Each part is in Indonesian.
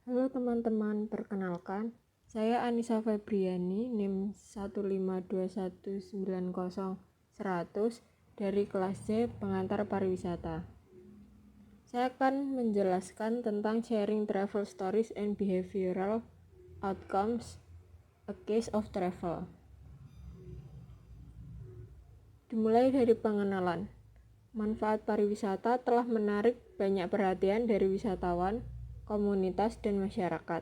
Halo teman-teman, perkenalkan, saya Anissa Febriani, NIM 152190100 dari kelas C Pengantar Pariwisata. Saya akan menjelaskan tentang sharing travel stories and behavioral outcomes a case of travel. Dimulai dari pengenalan. Manfaat pariwisata telah menarik banyak perhatian dari wisatawan, komunitas, dan masyarakat.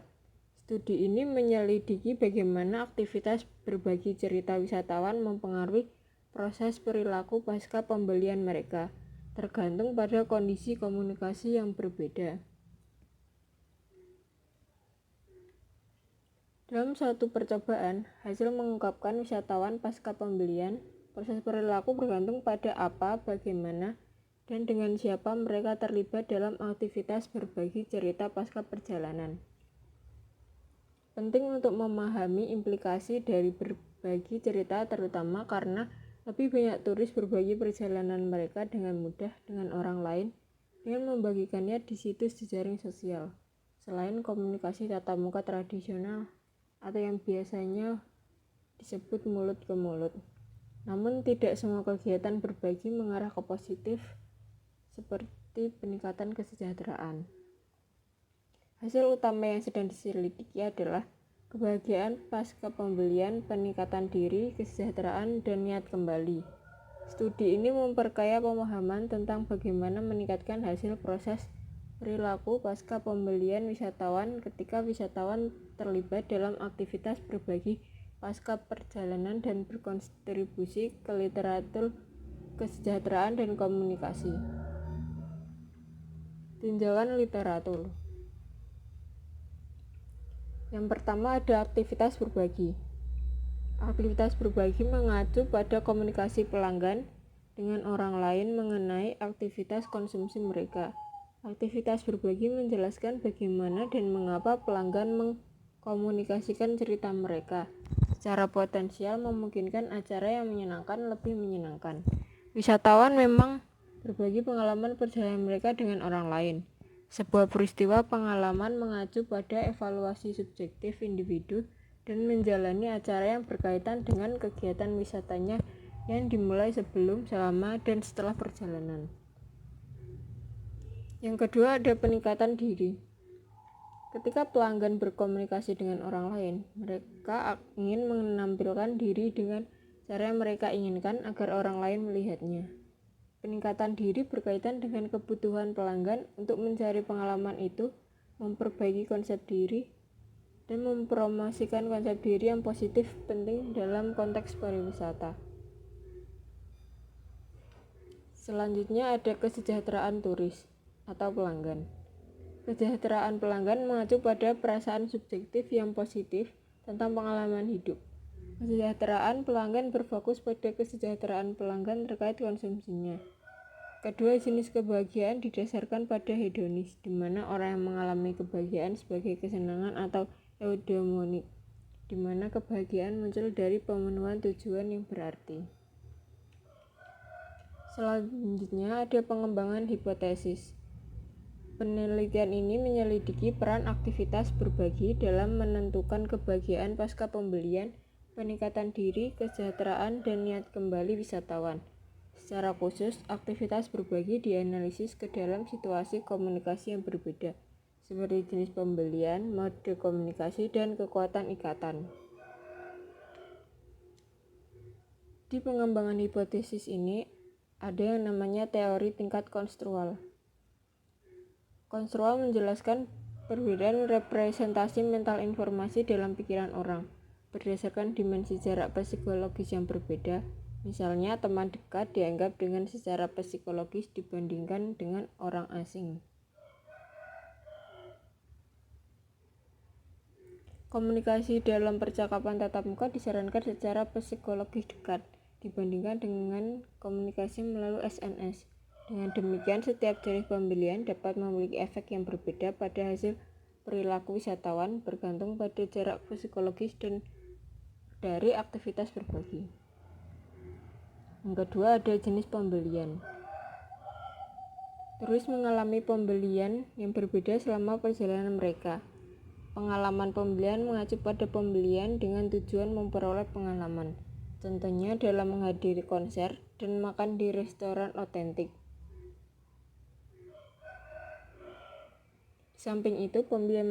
Studi ini menyelidiki bagaimana aktivitas berbagi cerita wisatawan mempengaruhi proses perilaku pasca pembelian mereka, tergantung pada kondisi komunikasi yang berbeda. Dalam suatu percobaan, hasil mengungkapkan wisatawan pasca pembelian, proses perilaku bergantung pada apa, bagaimana, dan dengan siapa mereka terlibat dalam aktivitas berbagi cerita pasca perjalanan. Penting untuk memahami implikasi dari berbagi cerita, terutama karena lebih banyak turis berbagi perjalanan mereka dengan mudah dengan orang lain dengan membagikannya di situs jejaring sosial, selain komunikasi tatap muka tradisional atau yang biasanya disebut mulut ke mulut. Namun tidak semua kegiatan berbagi mengarah ke positif seperti peningkatan kesejahteraan. Hasil utama yang sedang diselidiki adalah kebahagiaan pasca pembelian, peningkatan diri, kesejahteraan, dan niat kembali. Studi ini memperkaya pemahaman tentang bagaimana meningkatkan hasil proses perilaku pasca pembelian wisatawan ketika wisatawan terlibat dalam aktivitas berbagi pasca perjalanan dan berkontribusi ke literatur kesejahteraan dan komunikasi. Tinjauan literatur. Yang pertama ada aktivitas berbagi. Aktivitas berbagi mengacu pada komunikasi pelanggan dengan orang lain mengenai aktivitas konsumsi mereka. Aktivitas berbagi menjelaskan bagaimana dan mengapa pelanggan mengkomunikasikan cerita mereka. Secara potensial memungkinkan acara yang menyenangkan lebih menyenangkan. Wisatawan memang berbagi pengalaman perjalanan mereka dengan orang lain. Sebuah peristiwa pengalaman mengacu pada evaluasi subjektif individu dan menjalani acara yang berkaitan dengan kegiatan wisatanya yang dimulai sebelum, selama, dan setelah perjalanan. Yang kedua ada peningkatan diri. Ketika pelanggan berkomunikasi dengan orang lain, mereka ingin menampilkan diri dengan cara yang mereka inginkan agar orang lain melihatnya. Peningkatan diri berkaitan dengan kebutuhan pelanggan untuk mencari pengalaman itu, memperbaiki konsep diri, dan mempromosikan konsep diri yang positif penting dalam konteks pariwisata. Selanjutnya ada kesejahteraan turis atau pelanggan. Kesejahteraan pelanggan mengacu pada perasaan subjektif yang positif tentang pengalaman hidup. Kesejahteraan pelanggan berfokus pada kesejahteraan pelanggan terkait konsumsinya. Kedua jenis kebahagiaan didasarkan pada hedonis, di mana orang yang mengalami kebahagiaan sebagai kesenangan atau eudaimonik, di mana kebahagiaan muncul dari pemenuhan tujuan yang berarti. Selanjutnya ada pengembangan hipotesis. Penelitian ini menyelidiki peran aktivitas berbagi dalam menentukan kebahagiaan pasca pembelian, peningkatan diri, kesejahteraan, dan niat kembali wisatawan. Secara khusus, aktivitas berbagi dianalisis ke dalam situasi komunikasi yang berbeda, seperti jenis pembelian, mode komunikasi, dan kekuatan ikatan. Di pengembangan hipotesis ini, ada yang namanya teori tingkat konstrual. Konstrual menjelaskan perbedaan representasi mental informasi dalam pikiran orang berdasarkan dimensi jarak psikologis yang berbeda. Misalnya, teman dekat dianggap dengan secara psikologis dibandingkan dengan orang asing. Komunikasi dalam percakapan tatap muka disarankan secara psikologis dekat dibandingkan dengan komunikasi melalui SMS. Dengan demikian, setiap jenis pembelian dapat memiliki efek yang berbeda pada hasil perilaku wisatawan bergantung pada jarak psikologis dan dari aktivitas berbagi. Yang kedua ada jenis pembelian. Turis mengalami pembelian yang berbeda selama perjalanan mereka. pengalaman pembelian mengacu pada pembelian dengan tujuan memperoleh pengalaman. Contohnya dalam menghadiri konser dan makan di restoran otentik. Di samping itu, pembelian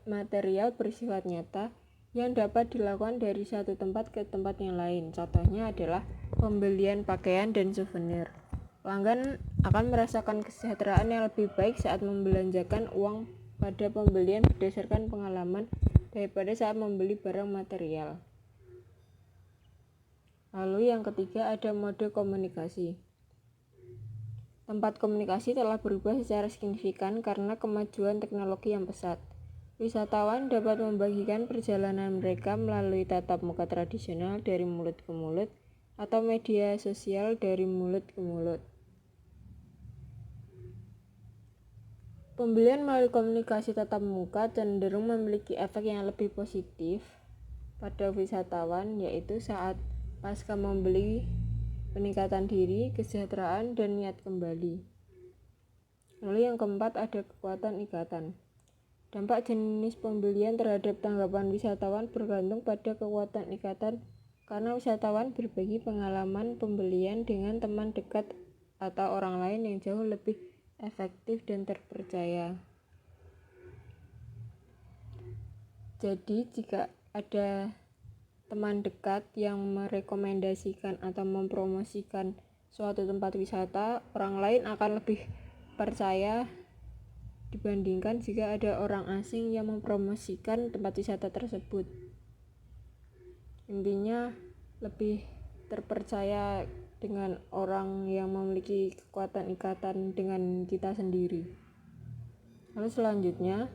material bersifat nyata yang dapat dilakukan dari satu tempat ke tempat yang lain. Contohnya adalah pembelian pakaian dan souvenir. Pelanggan akan merasakan kesejahteraan yang lebih baik saat membelanjakan uang pada pembelian berdasarkan pengalaman daripada saat membeli barang material. Lalu yang ketiga ada mode komunikasi. Tempat komunikasi telah berubah secara signifikan karena kemajuan teknologi yang pesat. Wisatawan dapat membagikan perjalanan mereka melalui tatap muka tradisional dari mulut ke mulut atau media sosial dari mulut ke mulut. Pembelian melalui komunikasi tatap muka cenderung memiliki efek yang lebih positif pada wisatawan, yaitu saat pasca membeli, peningkatan diri, kesejahteraan, dan niat kembali. Lalu yang keempat ada kekuatan ikatan. Dampak jenis pembelian terhadap tanggapan wisatawan bergantung pada kekuatan ikatan karena wisatawan berbagi pengalaman pembelian dengan teman dekat atau orang lain yang jauh lebih efektif dan terpercaya. Jadi jika ada teman dekat yang merekomendasikan atau mempromosikan suatu tempat wisata, orang lain akan lebih percaya dibandingkan jika ada orang asing yang mempromosikan tempat wisata tersebut. Intinya lebih terpercaya dengan orang yang memiliki kekuatan ikatan dengan kita sendiri. Lalu selanjutnya,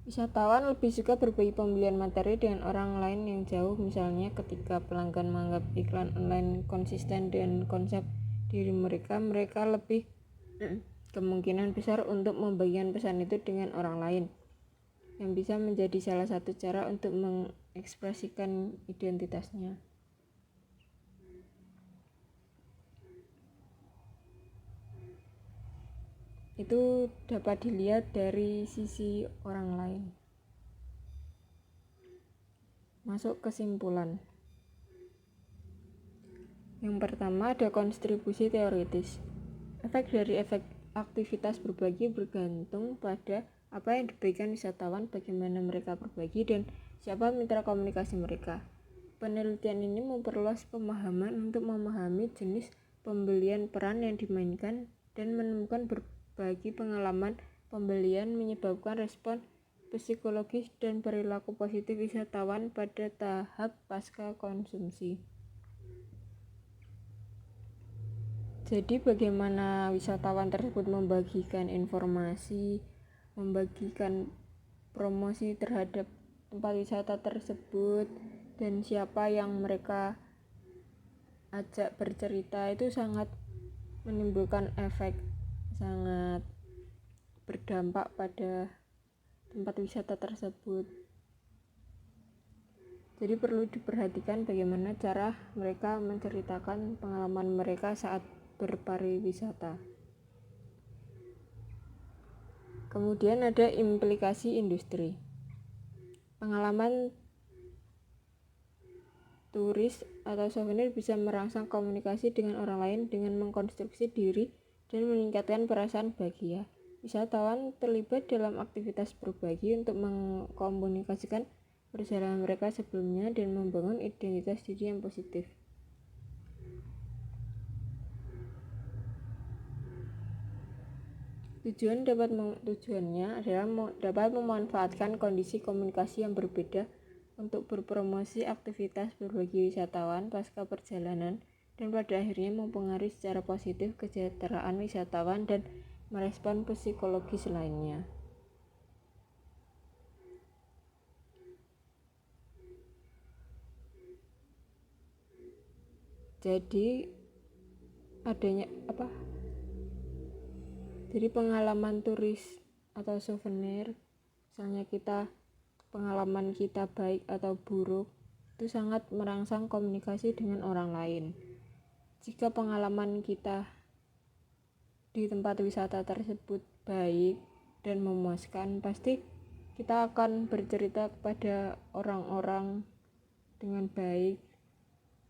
wisatawan lebih suka berbagi pembelian materi dengan orang lain yang jauh, misalnya ketika pelanggan menganggap iklan online konsisten dengan konsep diri mereka lebih kemungkinan besar untuk membagikan pesan itu dengan orang lain, yang bisa menjadi salah satu cara untuk mengekspresikan identitasnya. Itu dapat dilihat dari sisi orang lain. Masuk kesimpulan. Yang pertama ada kontribusi teoritis. Efek dari aktivitas berbagi bergantung pada apa yang diberikan wisatawan, bagaimana mereka berbagi, dan siapa mitra komunikasi mereka. Penelitian ini memperluas pemahaman untuk memahami jenis pembelian, peran yang dimainkan, dan menemukan bagi pengalaman pembelian menyebabkan respon psikologis dan perilaku positif wisatawan pada tahap pasca konsumsi. Jadi bagaimana wisatawan tersebut membagikan informasi, membagikan promosi terhadap tempat wisata tersebut, dan siapa yang mereka ajak bercerita, itu sangat menimbulkan efek, sangat berdampak pada tempat wisata tersebut. Jadi perlu diperhatikan bagaimana cara mereka menceritakan pengalaman mereka saat berpariwisata. Kemudian ada implikasi industri. Pengalaman turis atau souvenir bisa merangsang komunikasi dengan orang lain dengan mengkonstruksi diri dan meningkatkan perasaan bahagia. Wisatawan terlibat dalam aktivitas berbagi untuk mengkomunikasikan perjalanan mereka sebelumnya dan membangun identitas diri yang positif. Tujuannya adalah dapat memanfaatkan kondisi komunikasi yang berbeda untuk berpromosi aktivitas berbagi wisatawan pasca perjalanan, dan pada akhirnya mempengaruhi secara positif kesejahteraan wisatawan dan merespon psikologis lainnya. Jadi pengalaman turis atau souvenir, misalnya pengalaman kita baik atau buruk, itu sangat merangsang komunikasi dengan orang lain. Jika pengalaman kita di tempat wisata tersebut baik, dan memuaskan, pasti kita akan bercerita kepada orang-orang dengan baik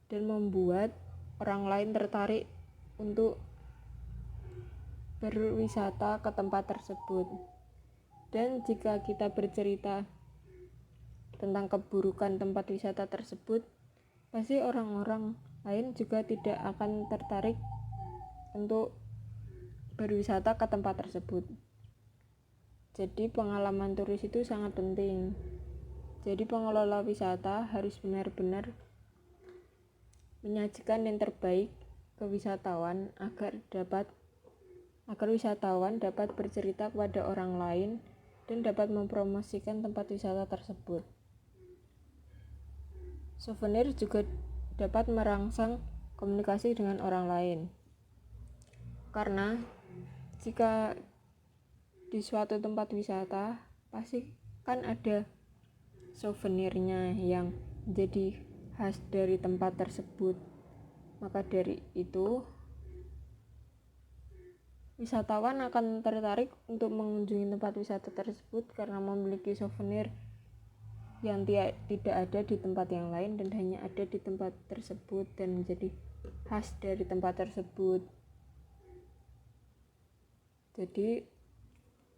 dan membuat orang lain tertarik untuk berwisata ke tempat tersebut. Dan jika kita bercerita tentang keburukan tempat wisata tersebut, pasti orang-orang lain juga tidak akan tertarik untuk berwisata ke tempat tersebut. Jadi pengalaman turis itu sangat penting. Jadi pengelola wisata harus benar-benar menyajikan yang terbaik ke wisatawan agar wisatawan dapat bercerita kepada orang lain dan dapat mempromosikan tempat wisata tersebut. Souvenir juga dapat merangsang komunikasi dengan orang lain. Karena jika di suatu tempat wisata pasti kan ada souvenirnya yang menjadi khas dari tempat tersebut. Maka dari itu wisatawan akan tertarik untuk mengunjungi tempat wisata tersebut karena memiliki souvenir yang tidak ada di tempat yang lain dan hanya ada di tempat tersebut dan menjadi khas dari tempat tersebut. Jadi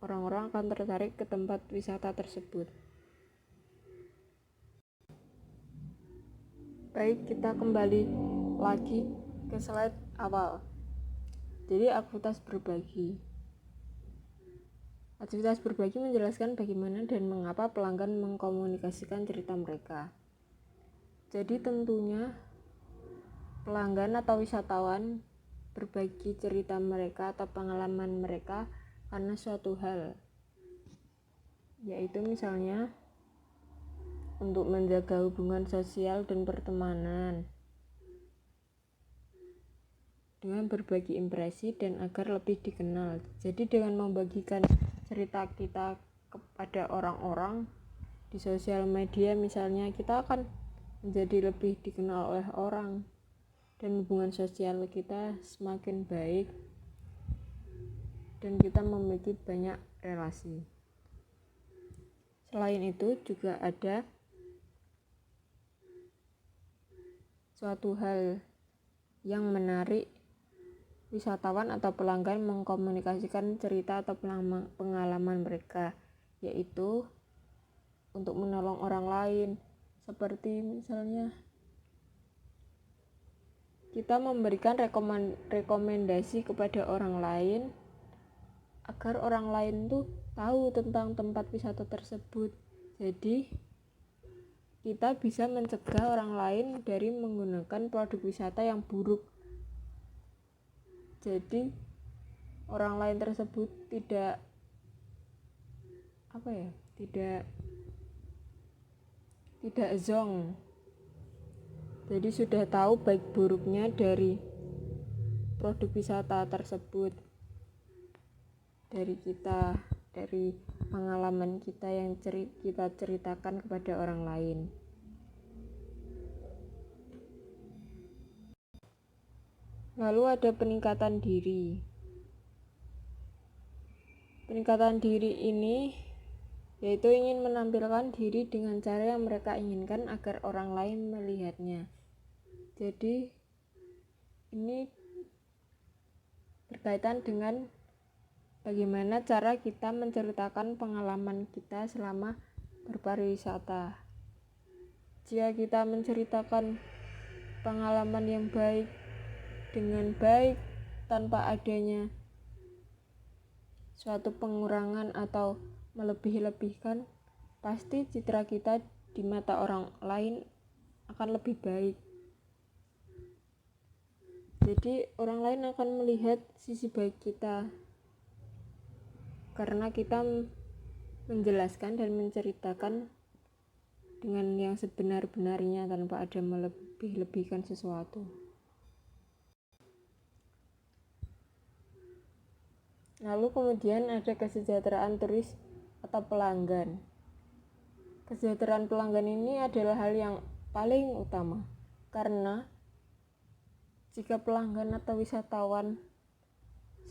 orang-orang akan tertarik ke tempat wisata tersebut. Baik, kita kembali lagi ke slide awal. Jadi aktivitas berbagi. Aktivitas berbagi menjelaskan bagaimana dan mengapa pelanggan mengkomunikasikan cerita mereka. Jadi tentunya pelanggan atau wisatawan berbagi cerita mereka atau pengalaman mereka karena suatu hal, yaitu misalnya untuk menjaga hubungan sosial dan pertemanan dengan berbagi impresi dan agar lebih dikenal. Jadi dengan membagikan cerita kita kepada orang-orang di sosial media misalnya, kita akan menjadi lebih dikenal oleh orang dan hubungan sosial kita semakin baik dan kita memiliki banyak relasi. Selain itu juga ada suatu hal yang menarik wisatawan atau pelanggan mengkomunikasikan cerita atau pengalaman mereka, yaitu untuk menolong orang lain. Seperti misalnya kita memberikan rekomendasi kepada orang lain agar orang lain tuh tahu tentang tempat wisata tersebut. Jadi kita bisa mencegah orang lain dari menggunakan produk wisata yang buruk. Jadi orang lain tersebut tidak zonk. Jadi sudah tahu baik buruknya dari produk wisata tersebut, dari pengalaman kita yang kita ceritakan kepada orang lain. Lalu ada peningkatan diri. Peningkatan diri ini yaitu ingin menampilkan diri dengan cara yang mereka inginkan agar orang lain melihatnya. Jadi ini berkaitan dengan bagaimana cara kita menceritakan pengalaman kita selama berpariwisata. Jika kita menceritakan pengalaman yang baik dengan baik tanpa adanya suatu pengurangan atau melebih-lebihkan, pasti citra kita di mata orang lain akan lebih baik. Jadi orang lain akan melihat sisi baik kita karena kita menjelaskan dan menceritakan dengan yang sebenar-benarnya tanpa ada melebih-lebihkan sesuatu. Lalu kemudian ada kesejahteraan turis atau pelanggan. Kesejahteraan pelanggan ini adalah hal yang paling utama karena jika pelanggan atau wisatawan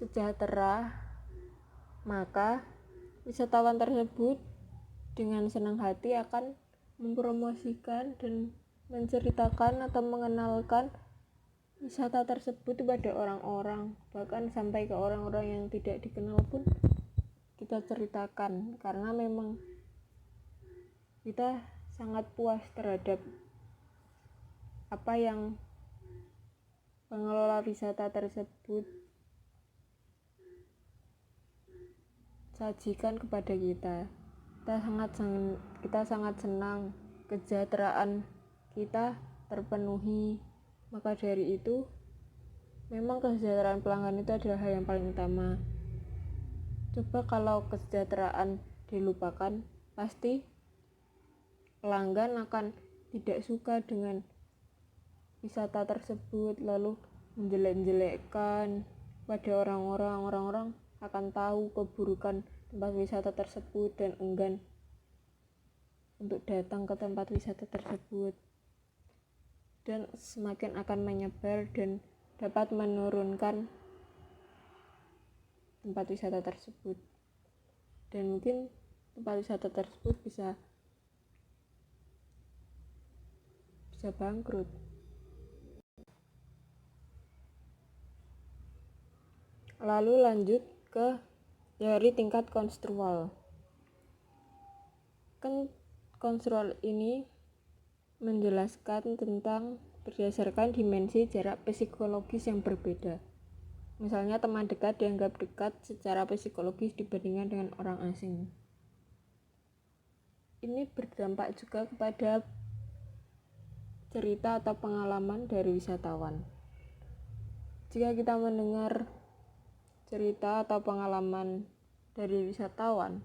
sejahtera, maka wisatawan tersebut dengan senang hati akan mempromosikan dan menceritakan atau mengenalkan wisata tersebut kepada orang-orang, bahkan sampai ke orang-orang yang tidak dikenal pun kita ceritakan, karena memang kita sangat puas terhadap apa yang pengelola wisata tersebut sajikan kepada kita. Kita sangat senang kesejahteraan kita terpenuhi. Maka dari itu, memang kesejahteraan pelanggan itu adalah hal yang paling utama. Coba kalau kesejahteraan dilupakan, pasti pelanggan akan tidak suka dengan wisata tersebut, lalu menjelek-jelekkan pada orang-orang akan tahu keburukan tempat wisata tersebut dan enggan untuk datang ke tempat wisata tersebut, dan semakin akan menyebar dan dapat menurunkan tempat wisata tersebut, dan mungkin tempat wisata tersebut bisa bangkrut. Lalu lanjut ke teori tingkat konstruktual. Konstruktual ini menjelaskan tentang berdasarkan dimensi jarak psikologis yang berbeda. Misalnya teman dekat dianggap dekat secara psikologis dibandingkan dengan orang asing. Ini berdampak juga kepada cerita atau pengalaman dari wisatawan. Jika kita mendengar cerita atau pengalaman dari wisatawan,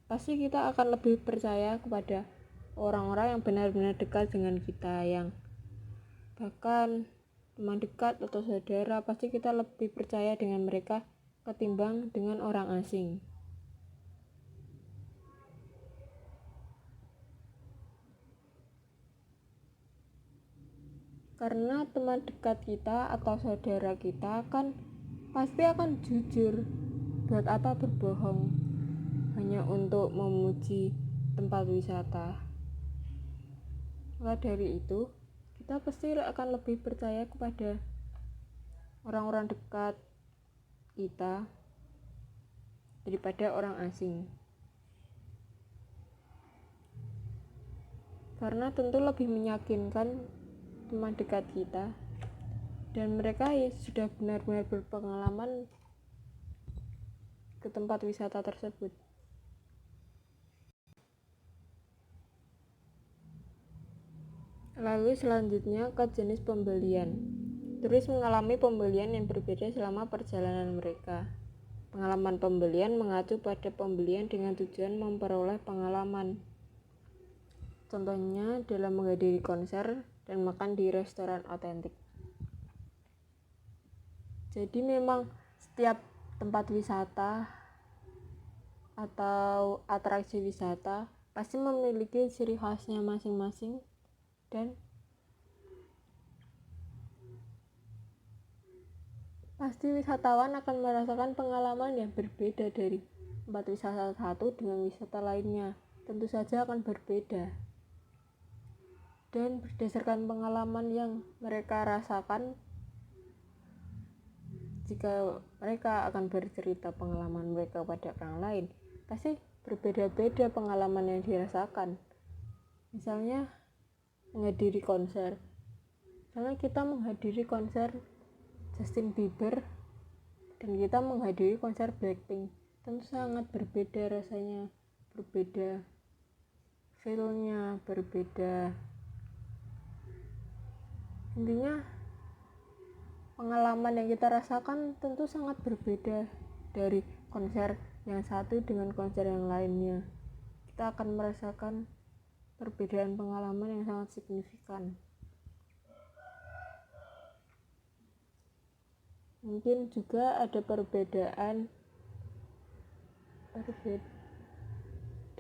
pasti kita akan lebih percaya kepada orang-orang yang benar-benar dekat dengan kita, yang bahkan teman dekat atau saudara, pasti kita lebih percaya dengan mereka ketimbang dengan orang asing. Karena teman dekat kita atau saudara kita kan pasti akan jujur. Buat apa berbohong hanya untuk memuji tempat wisata? Maka dari itu, kita pasti akan lebih percaya kepada orang-orang dekat kita daripada orang asing. Karena tentu lebih meyakinkan teman dekat kita, dan mereka sudah benar-benar berpengalaman ke tempat wisata tersebut. Lalu selanjutnya ke jenis pembelian. Turis mengalami pembelian yang berbeda selama perjalanan mereka. Pengalaman pembelian mengacu pada pembelian dengan tujuan memperoleh pengalaman. Contohnya dalam menghadiri konser dan makan di restoran otentik. Jadi memang setiap tempat wisata atau atraksi wisata pasti memiliki ciri khasnya masing-masing, dan pasti wisatawan akan merasakan pengalaman yang berbeda dari tempat wisata satu dengan wisata lainnya. Tentu saja akan berbeda. Dan berdasarkan pengalaman yang mereka rasakan, jika mereka akan bercerita pengalaman mereka pada orang lain, pasti berbeda-beda pengalaman yang dirasakan. Misalnya menghadiri konser. Misalnya kita menghadiri konser Justin Bieber dan kita menghadiri konser Blackpink, tentu sangat berbeda rasanya, berbeda feel-nya, berbeda. Intinya pengalaman yang kita rasakan tentu sangat berbeda dari konser yang satu dengan konser yang lainnya. Kita akan merasakan perbedaan pengalaman yang sangat signifikan. Mungkin juga ada perbedaan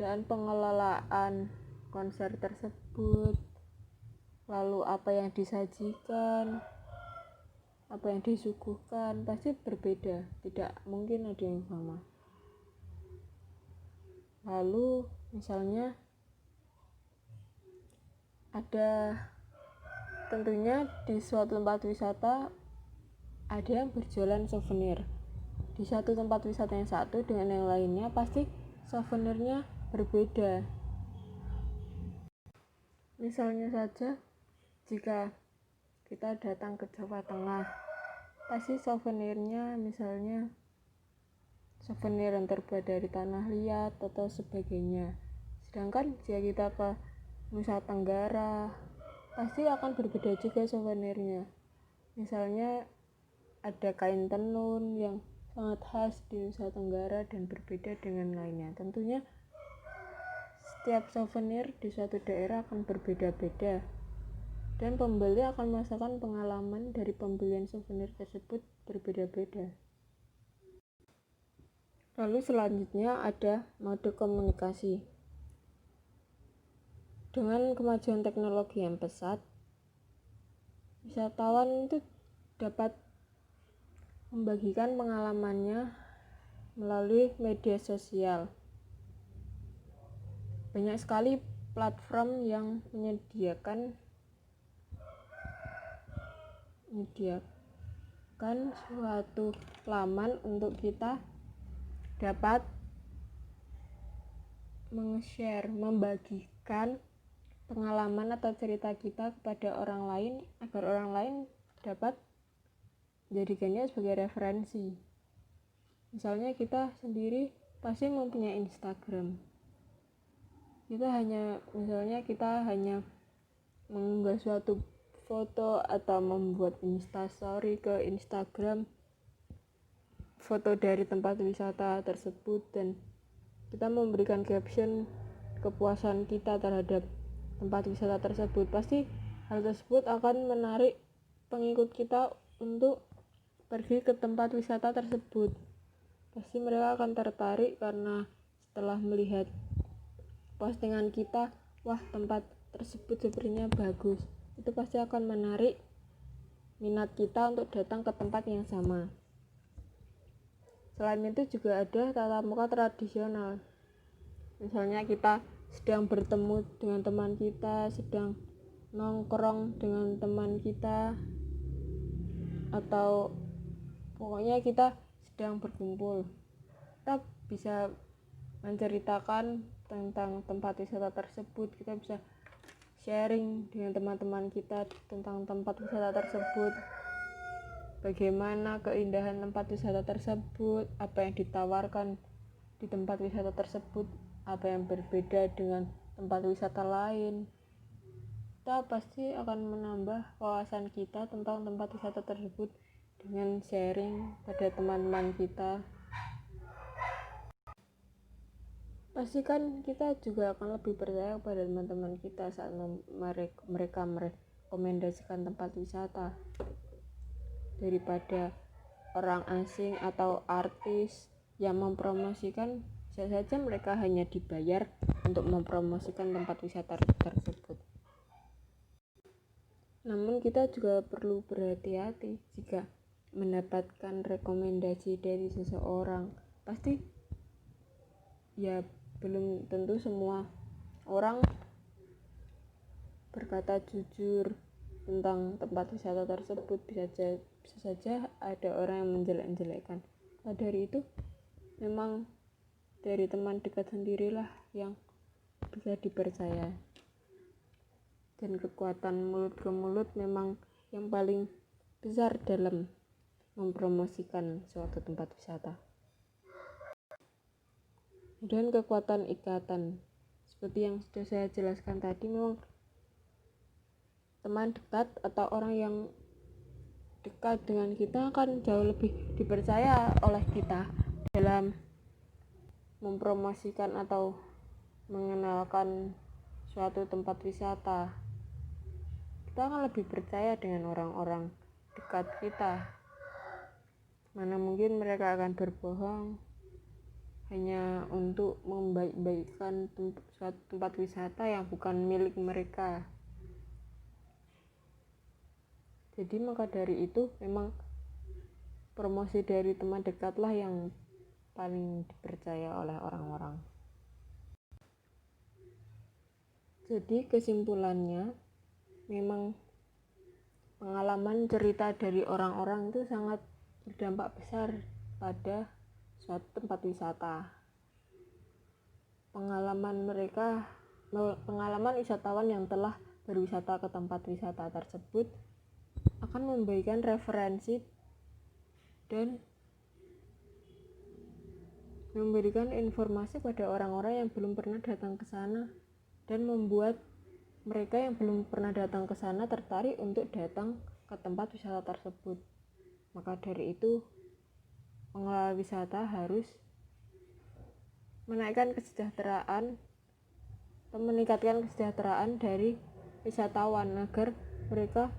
pengelolaan konser tersebut, lalu apa yang disajikan, apa yang disuguhkan, pasti berbeda, tidak mungkin ada yang sama. Lalu misalnya ada, tentunya di suatu tempat wisata ada yang berjualan souvenir. Di satu tempat wisata yang satu dengan yang lainnya pasti souvenirnya berbeda. Misalnya saja jika kita datang ke Jawa Tengah, pasti souvenirnya misalnya souvenir yang terbuat dari tanah liat atau sebagainya. Sedangkan jika kita ke Nusa Tenggara, pasti akan berbeda juga souvenirnya. Misalnya ada kain tenun yang sangat khas di Nusa Tenggara dan berbeda dengan lainnya. Tentunya setiap souvenir di suatu daerah akan berbeda-beda, dan pembeli akan merasakan pengalaman dari pembelian souvenir tersebut berbeda-beda. Lalu selanjutnya ada mode komunikasi. Dengan kemajuan teknologi yang pesat, wisatawan itu dapat membagikan pengalamannya melalui media sosial. Banyak sekali platform yang menyediakan suatu laman untuk kita dapat meng-share, membagikan pengalaman atau cerita kita kepada orang lain agar orang lain dapat menjadikannya sebagai referensi. Misalnya kita sendiri pasti mempunyai Instagram. Kita hanya mengunggah suatu foto atau membuat instastory ke Instagram foto dari tempat wisata tersebut, dan kita memberikan caption kepuasan kita terhadap tempat wisata tersebut. Pasti hal tersebut akan menarik pengikut kita untuk pergi ke tempat wisata tersebut. Pasti mereka akan tertarik karena setelah melihat postingan kita, wah tempat tersebut sepertinya bagus. Itu pasti akan menarik minat kita untuk datang ke tempat yang sama. Selain itu juga ada tatap muka tradisional. Misalnya kita sedang bertemu dengan teman kita, sedang nongkrong dengan teman kita, atau pokoknya kita sedang berkumpul. Kita bisa menceritakan tentang tempat wisata tersebut. Kita bisa sharing dengan teman-teman kita tentang tempat wisata tersebut, bagaimana keindahan tempat wisata tersebut, apa yang ditawarkan di tempat wisata tersebut, apa yang berbeda dengan tempat wisata lain. Kita pasti akan menambah wawasan kita tentang tempat wisata tersebut dengan sharing pada teman-teman kita. Pastikan kita juga akan lebih percaya kepada teman-teman kita saat mereka merekomendasikan tempat wisata daripada orang asing atau artis yang mempromosikan. Bisa saja mereka hanya dibayar untuk mempromosikan tempat wisata tersebut. Namun kita juga perlu berhati-hati jika mendapatkan rekomendasi dari seseorang. Pasti ya belum tentu semua orang berkata jujur tentang tempat wisata tersebut. Bisa saja ada orang yang menjelek-jelekkan. Nah, dari itu memang dari teman dekat sendirilah yang bisa dipercaya, dan kekuatan mulut ke mulut memang yang paling besar dalam mempromosikan suatu tempat wisata. Dan kekuatan ikatan seperti yang sudah saya jelaskan tadi, memang teman dekat atau orang yang dekat dengan kita akan jauh lebih dipercaya oleh kita dalam mempromosikan atau mengenalkan suatu tempat wisata. Kita akan lebih percaya dengan orang-orang dekat kita. Mana mungkin mereka akan berbohong hanya untuk membaik-baikkan suatu tempat wisata yang bukan milik mereka. Jadi maka dari itu memang promosi dari teman dekatlah yang paling dipercaya oleh orang-orang. Jadi kesimpulannya, memang pengalaman cerita dari orang-orang itu sangat berdampak besar pada suatu tempat wisata. Pengalaman wisatawan yang telah berwisata ke tempat wisata tersebut akan memberikan referensi dan memberikan informasi pada orang-orang yang belum pernah datang ke sana, dan membuat mereka yang belum pernah datang ke sana tertarik untuk datang ke tempat wisata tersebut. Maka dari itu, pengelola wisata harus meningkatkan kesejahteraan dari wisatawan agar mereka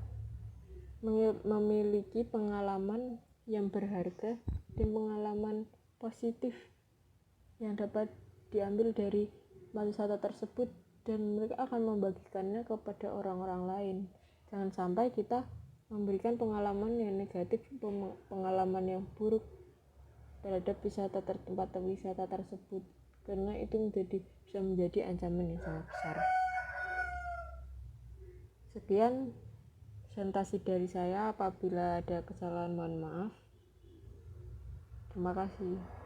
memiliki pengalaman yang berharga dan pengalaman positif yang dapat diambil dari tempat wisata tersebut, dan mereka akan membagikannya kepada orang-orang lain. Jangan sampai kita memberikan pengalaman yang negatif, pengalaman yang buruk terhadap tempat wisata tersebut, karena itu bisa menjadi ancaman yang sangat besar. Sekian presentasi dari saya. Apabila ada kesalahan, mohon maaf. Terima kasih.